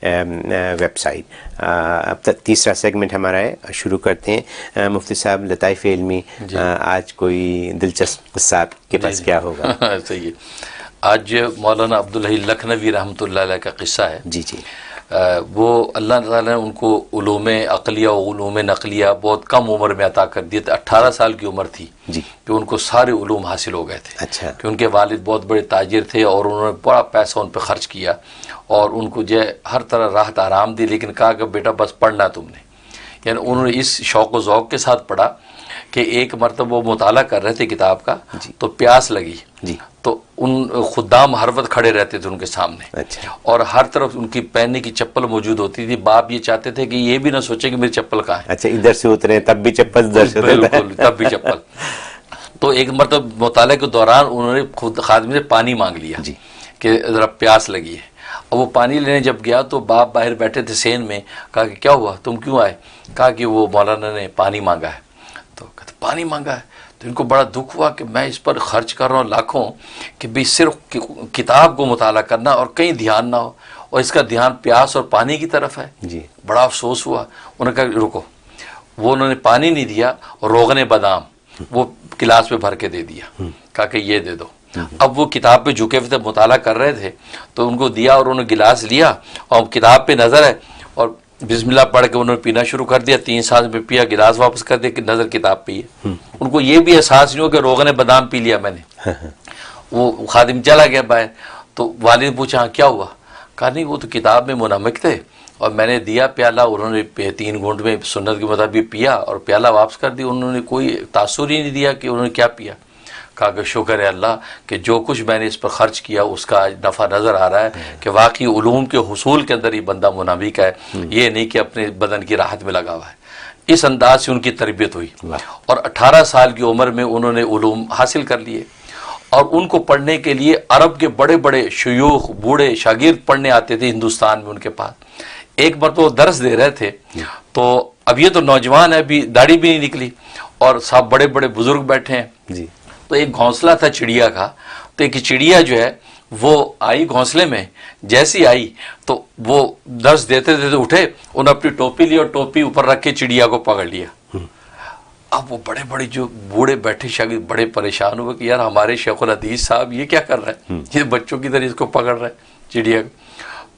Web site. اب تک تیسرا سیگمنٹ ہمارا ہے, شروع کرتے ہیں. مفتی صاحب, لطائف علمی, آج کوئی دلچسپ قصہ آپ کے پاس کیا ہوگا؟ صحیح ہے. آج مولانا عبدالحی لکھنوی رحمۃ اللہ علیہ کا قصہ ہے. جی جی. وہ اللہ تعالیٰ نے ان کو علوم عقلیہ و علوم نقلیہ بہت کم عمر میں عطا کر دیے تھے. 18 سال کی عمر تھی جی کہ ان کو سارے علوم حاصل ہو گئے تھے. اچھا. کہ ان کے والد بہت بڑے تاجر تھے اور انہوں نے بڑا پیسہ ان پہ خرچ کیا اور ان کو جو ہے ہر طرح راحت آرام دی, لیکن کہا کہ بیٹا بس پڑھنا تم نے. یعنی انہوں نے اس شوق و ذوق کے ساتھ پڑھا کہ ایک مرتبہ وہ مطالعہ کر رہے تھے کتاب کا تو پیاس لگی جی. تو ان خدام ہر وقت کھڑے رہتے تھے ان کے سامنے. اچھا. اور ہر طرف ان کی پہننے کی چپل موجود ہوتی تھی. باپ یہ چاہتے تھے کہ یہ بھی نہ سوچے کہ میری چپل کہاں ہے. اچھا, ادھر سے اترے تب بھی چپل, ادھر سے بالکل تب بھی چپل. تو ایک مرتبہ مطالعے کے دوران انہوں نے خود خادم سے پانی مانگ لیا جی کہ ذرا پیاس لگی ہے. اور وہ پانی لینے جب گیا تو باپ باہر بیٹھے تھے سین میں. کہا کہ کیا ہوا, تم کیوں آئے؟ کہا کہ وہ مولانا نے پانی مانگا ہے. تو کہتے پانی مانگا ہے. تو ان کو بڑا دکھ ہوا کہ میں اس پر خرچ کر رہا ہوں لاکھوں کہ بھی صرف کتاب کو مطالعہ کرنا اور کہیں دھیان نہ ہو, اور اس کا دھیان پیاس اور پانی کی طرف ہے. جی. بڑا افسوس ہوا. انہوں نے کہا رکو. وہ انہوں نے پانی نہیں دیا, روغن بادام وہ گلاس میں بھر کے دے دیا. کہا کہ یہ دے دو. اب وہ کتاب پہ جھکے ہوئے تھے, مطالعہ کر رہے تھے, تو ان کو دیا اور انہوں نے گلاس لیا اور کتاب پہ نظر ہے اور بسم اللہ پڑھ کے انہوں نے پینا شروع کر دیا. 3 سانس میں پیا, گلاس واپس کر دیا کہ نظر کتاب پہ ہے. ان کو یہ بھی احساس نہیں ہو کہ روغن بادام پی لیا میں نے. وہ خادم چلا گیا باہر. تو والد نے پوچھا کیا ہوا؟ کہا نہیں, وہ تو کتاب میں منہمک تھے اور میں نے دیا پیالہ, انہوں نے 3 گھونٹ میں سنت کے مطابق پیا اور پیالہ واپس کر دیا. انہوں نے کوئی تاثر ہی نہیں دیا کہ انہوں نے کیا پیا. کہا کہ شکر ہے اللہ کہ جو کچھ میں نے اس پر خرچ کیا اس کا نفع نظر آ رہا ہے کہ واقعی علوم کے حصول کے اندر یہ بندہ منہمک ہے, یہ نہیں کہ اپنے بدن کی راحت میں لگا ہوا ہے. اس انداز سے ان کی تربیت ہوئی اور 18 سال کی عمر میں انہوں نے علوم حاصل کر لیے. اور ان کو پڑھنے کے لیے عرب کے بڑے بڑے شیوخ, بوڑھے شاگرد پڑھنے آتے تھے ہندوستان میں ان کے پاس. ایک بار تو وہ درس دے رہے تھے, تو اب یہ تو نوجوان ہے, ابھی داڑھی بھی نہیں نکلی اور سب بڑے بڑے بزرگ بیٹھے ہیں. جی. تو ایک گھونسلہ تھا چڑیا کا, تو ایک چڑیا جو ہے وہ آئی گھونسلے میں. جیسی آئی تو وہ درس دیتے دیتے اٹھے, انہوں نے اپنی ٹوپی لی اور ٹوپی اوپر رکھ کے چڑیا کو پکڑ لیا. اب وہ بڑے بڑے جو بوڑھے بیٹھے شاگرد بڑے پریشان ہوئے کہ یار ہمارے شیخ الحدیث صاحب یہ کیا کر رہے ہیں, یہ بچوں کی طرح اس کو پکڑ رہے ہیں چڑیا کو.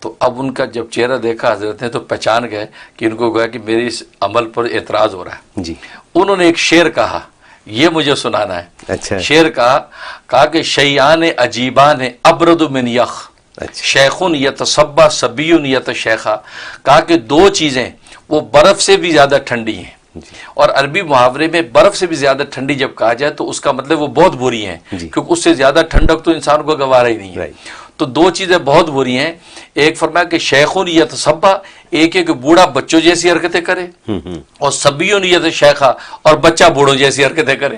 تو اب ان کا جب چہرہ دیکھا حضرت نے تو پہچان گئے کہ ان کو گویا کہ میرے اس عمل پر اعتراض ہو رہا ہے. جی. انہوں نے ایک شعر کہا, یہ مجھے سنانا ہے. اچھا. شعر کہا کہ شیعان عجیبان ابرد من یخ, شیخن یتصبا صبیٌ یتشیخا. کہا کہ 2 چیزیں وہ برف سے بھی زیادہ ٹھنڈی ہیں. اور عربی محاورے میں برف سے بھی زیادہ ٹھنڈی جب کہا جائے تو اس کا مطلب وہ بہت بری ہیں, کیونکہ اس سے زیادہ ٹھنڈک تو انسان کو گوارا ہی نہیں ہے. تو 2 چیزیں بہت بری ہیں. ایک فرمایا کہ شیخون یتصبا, ایک ہے کہ بوڑھا بچوں جیسی حرکتیں کرے, اور صبیون یتشیخا, اور بچہ بوڑھوں جیسی حرکتیں کرے.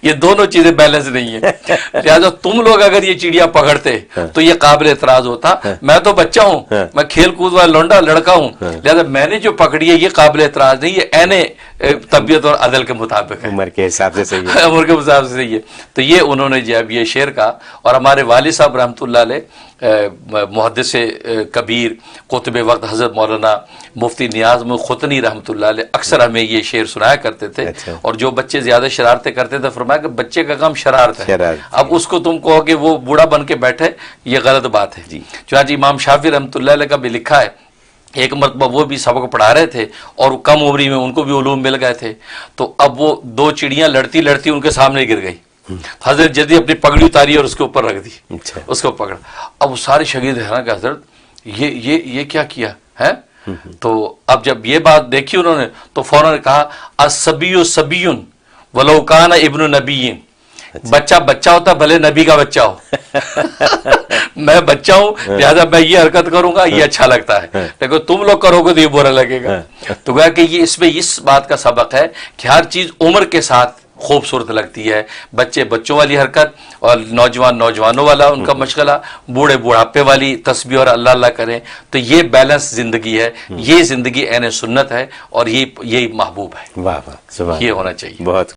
یہ دونوں چیزیں بیلنس نہیں ہیں. لہٰذا تم لوگ اگر یہ چڑیا پکڑتے تو یہ قابل اعتراض ہوتا. میں تو بچہ ہوں, میں کھیل کود والا لونڈا لڑکا ہوں, لہٰذا میں نے جو پکڑی ہے یہ قابل اعتراض نہیں, یہ عین طبیعت اور عدل کے مطابق ہے, عمر کے حساب سے صحیح ہے. عمر کے حساب سے صحیح ہے. تو یہ انہوں نے جب یہ شعر کہا, اور ہمارے والد صاحب رحمۃ اللہ علیہ محدث کبیر قطب وقت حضرت مولانا مفتی نیاز ختنی رحمۃ اللہ علیہ اکثر ہمیں یہ شعر سنایا کرتے تھے. اور جو بچے زیادہ شرارتیں کرتے تھے فرمایا کہ بچے کا کام شرارت ہے, اب اس کو تم کہو کہ وہ بوڑھا بن کے بیٹھے, یہ غلط بات ہے. چنانچہ امام شافعی رحمۃ اللہ علیہ کا بھی لکھا ہے, ایک مرتبہ وہ بھی سبق پڑھا رہے تھے اور کم عمری میں ان کو بھی علوم مل گئے تھے. تو اب وہ 2 چڑیاں لڑتی لڑتی ان کے سامنے گر گئی. حضرت جدی اپنی پگڑی اتاری اور اس کے اوپر رکھ دی, اس کو پکڑا. اب وہ سارے شاگرد حیران کہ حضرت یہ کیا کیا ہے. تو اب جب یہ بات دیکھی انہوں نے تو فوراً کہا الصبی صبیٌ ولو کان ابن نبی, بچہ بچہ ہوتا بھلے نبی کا بچہ ہو. میں بچہ ہوں لہٰذا میں یہ حرکت کروں گا, یہ اچھا لگتا ہے, لیکن تم لوگ کرو گے تو یہ برا لگے گا. تو گویا کہ یہ اس میں اس بات کا سبق ہے کہ ہر چیز عمر کے ساتھ خوبصورت لگتی ہے. بچے بچوں والی حرکت اور نوجوان نوجوانوں والا ان کا مشغلہ, بوڑھے بوڑھاپے والی تسبیح اور اللہ اللہ کریں. تو یہ بیلنس زندگی ہے, یہ زندگی عین سنت ہے اور یہ محبوب ہے. واہ واہ, یہ ہونا چاہیے. بہت